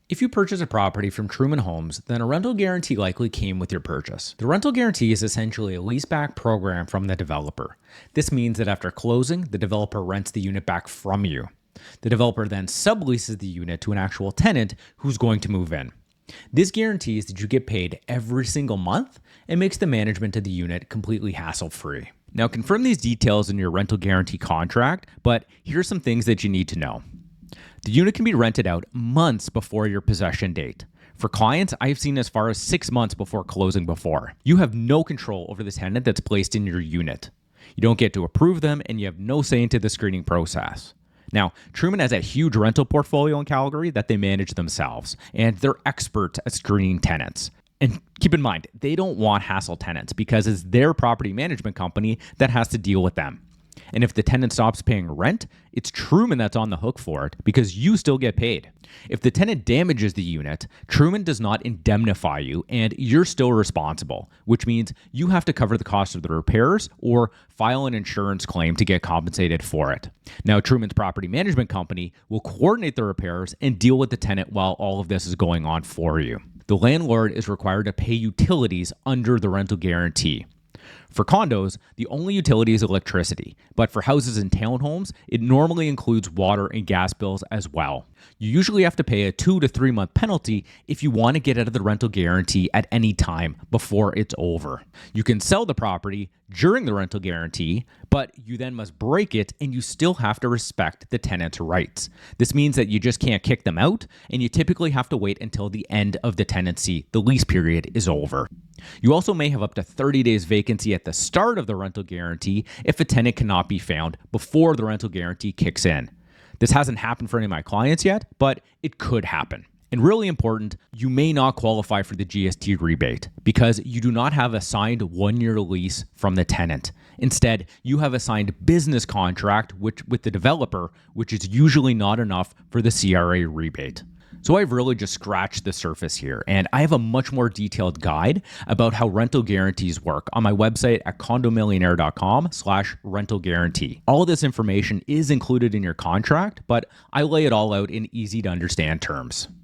If you purchase a property from Truman Homes, then a rental guarantee likely came with your purchase. The rental guarantee is essentially a leaseback program from the developer. This means that after closing, the developer rents the unit back from you. The developer then subleases the unit to an actual tenant who's going to move in. This guarantees that you get paid every single month and makes the management of the unit completely hassle-free. Now, confirm these details in your rental guarantee contract, but here's some things that you need to know. The unit can be rented out months before your possession date. For clients, I've seen as far as 6 months before closing before. You have no control over the tenant that's placed in your unit. You don't get to approve them, and you have no say into the screening process. Now, Truman has a huge rental portfolio in Calgary that they manage themselves, and they're experts at screening tenants. And keep in mind, they don't want hassle tenants because it's their property management company that has to deal with them. And if the tenant stops paying rent, it's Truman that's on the hook for it because you still get paid. If the tenant damages the unit, Truman does not indemnify you and you're still responsible, which means you have to cover the cost of the repairs or file an insurance claim to get compensated for it. Now, Truman's property management company will coordinate the repairs and deal with the tenant while all of this is going on for you. The landlord is required to pay utilities under the rental guarantee. For condos, the only utility is electricity, but for houses and townhomes, it normally includes water and gas bills as well. You usually have to pay a 2 to 3 month penalty if you want to get out of the rental guarantee at any time before it's over. You can sell the property during the rental guarantee, but you then must break it and you still have to respect the tenant's rights. This means that you just can't kick them out, and you typically have to wait until the end of the tenancy, the lease period, is over. You also may have up to 30 days vacancy at the start of the rental guarantee if a tenant cannot be found before the rental guarantee kicks in. This hasn't happened for any of my clients yet, but it could happen. And really important, you may not qualify for the GST rebate because you do not have a signed 1-year lease from the tenant. Instead, you have a signed business contract with the developer, which is usually not enough for the CRA rebate. So I've really just scratched the surface here, and I have a much more detailed guide about how rental guarantees work on my website at condomillionaire.com/rental guarantee. All of this information is included in your contract, but I lay it all out in easy to understand terms.